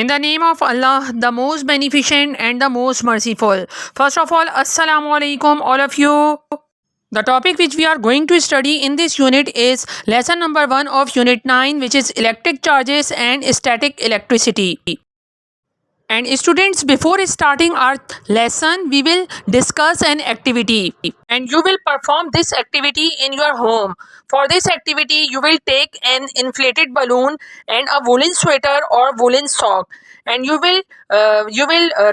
In the name of Allah, the most beneficent and the most merciful. First of all, Assalamu alaikum, all of you. The topic which we are going to study in this unit is lesson number 1 of unit 9, which is electric charges and static electricity. And students, before starting our lesson, we will discuss an activity and you will perform this activity in your home. For this activity, you will take an inflated balloon and a woolen sweater or woolen sock, and you will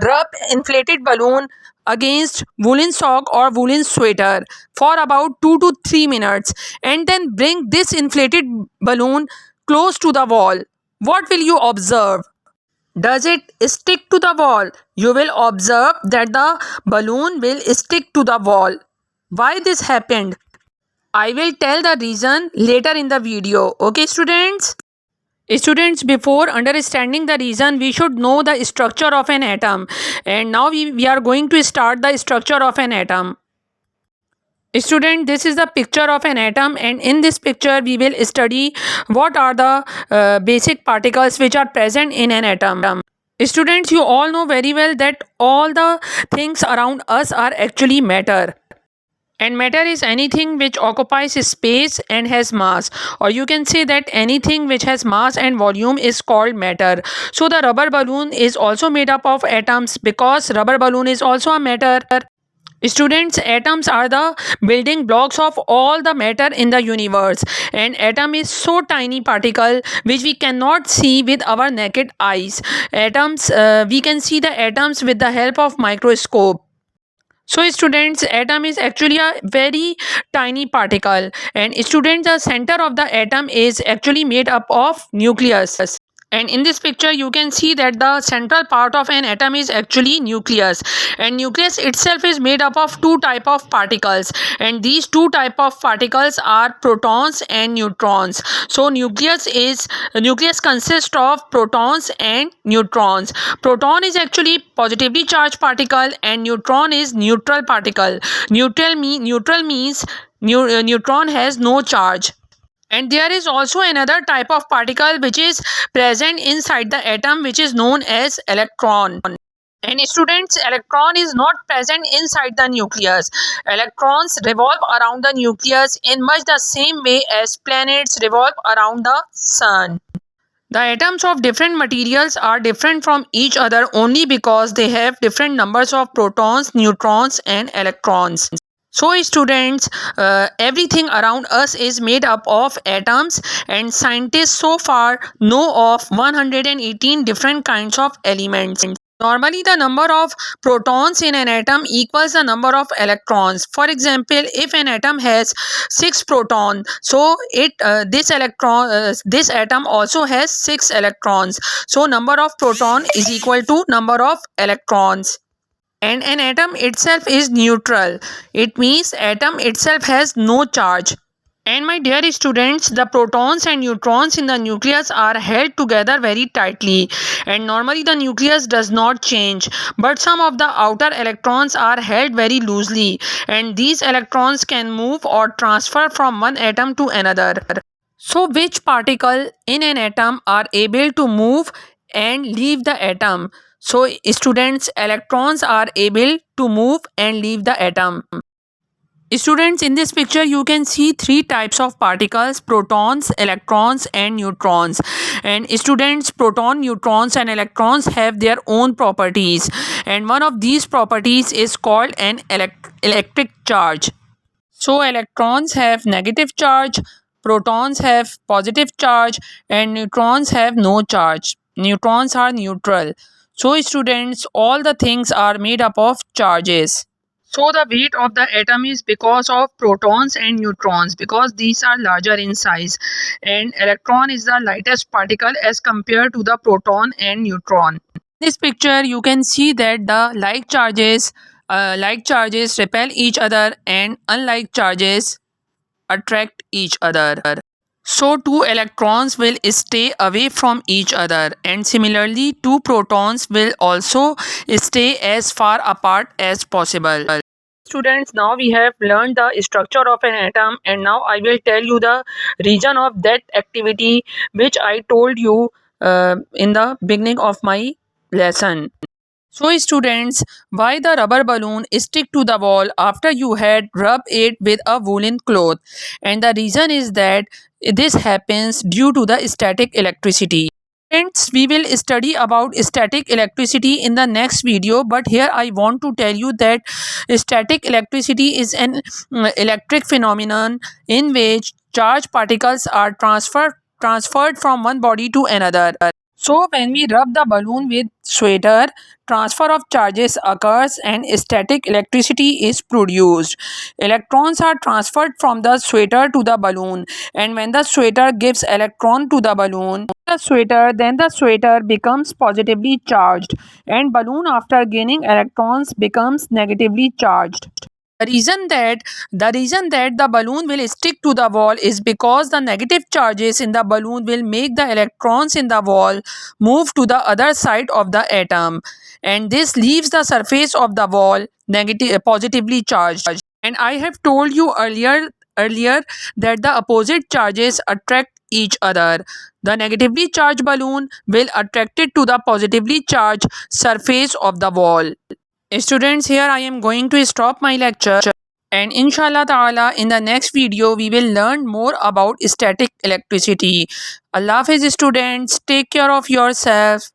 rub inflated balloon against woolen sock or woolen sweater for about 2 to 3 minutes, and then bring this inflated balloon close to the wall. What will you observe? Does it stick to the wall? You will observe that the balloon will stick to the wall. Why this happened? I will tell the reason later in the video. Okay, students? Students, before understanding the reason, we should know the structure of an atom. And now we are going to start the structure of an atom. Student, this is the picture of an atom, and in this picture we will study what are the basic particles which are present in an atom. Students, you all know very well that all the things around us are actually matter. And matter is anything which occupies space and has mass, or you can say that anything which has mass and volume is called matter. So the rubber balloon is also made up of atoms, because rubber balloon is also a matter. Students, atoms are the building blocks of all the matter in the universe, and atom is so tiny particle which we cannot see with our naked eyes. We can see the atoms with the help of microscope. So students, atom is actually a very tiny particle, and students, the center of the atom is actually made up of nucleus. And in this picture you can see that the central part of an atom is actually nucleus, and nucleus itself is made up of two type of particles, and these two type of particles are protons and neutrons. So nucleus consists of protons and neutrons. Proton is actually positively charged particle and neutron is neutral particle. Neutral means neutron has no charge. And there is also another type of particle which is present inside the atom, which is known as electron. And students, electron is not present inside the nucleus. Electrons revolve around the nucleus in much the same way as planets revolve around the sun. The atoms of different materials are different from each other only because they have different numbers of protons, neutrons, and electrons. So students, everything around us is made up of atoms, and scientists so far know of 118 different kinds of elements. Normally, the number of protons in an atom equals the number of electrons. For example, if an atom has 6 protons, so this atom also has 6 electrons. So number of proton is equal to number of electrons. And an atom itself is neutral. It means atom itself has no charge. And my dear students, the protons and neutrons in the nucleus are held together very tightly, and normally the nucleus does not change, but some of the outer electrons are held very loosely, and these electrons can move or transfer from one atom to another. So which particle in an atom are able to move and leave the atom? So students, electrons are able to move and leave the atom. Students, in this picture you can see 3 types of particles: protons, electrons, and neutrons. And students, proton, neutrons, and electrons have their own properties, and one of these properties is called an electric charge. So electrons have negative charge, protons have positive charge, and neutrons have no charge. Neutrons are neutral. So students, all the things are made up of charges. So the weight of the atom is because of protons and neutrons, because these are larger in size, and electron is the lightest particle as compared to the proton and neutron. In this picture you can see that the like charges repel each other, and unlike charges attract each other. So two electrons will stay away from each other, and similarly two protons will also stay as far apart as possible. Students, now we have learned the structure of an atom, and now I will tell you the reason of that activity which I told you in the beginning of my lesson. So students, why the rubber balloon stick to the wall after you had rubbed it with a woolen cloth? And the reason is that this happens due to the static electricity. Friends, we will study about static electricity in the next video, but here I want to tell you that static electricity is an electric phenomenon in which charged particles are transferred from one body to another. So when we rub the balloon with sweater, transfer of charges occurs and static electricity is produced. Electrons are transferred from the sweater to the balloon, and when the sweater gives electron to the balloon, then the sweater becomes positively charged, and balloon after gaining electrons becomes negatively charged. The reason that the balloon will stick to the wall is because the negative charges in the balloon will make the electrons in the wall move to the other side of the atom, and this leaves the surface of the wall positively charged. And I have told you earlier that the opposite charges attract each other. The negatively charged balloon will attract it to the positively charged surface of the wall. Students, here I am going to stop my lecture, and inshallah ta'ala in the next video we will learn more about static electricity. Allah Hafiz students, take care of yourself.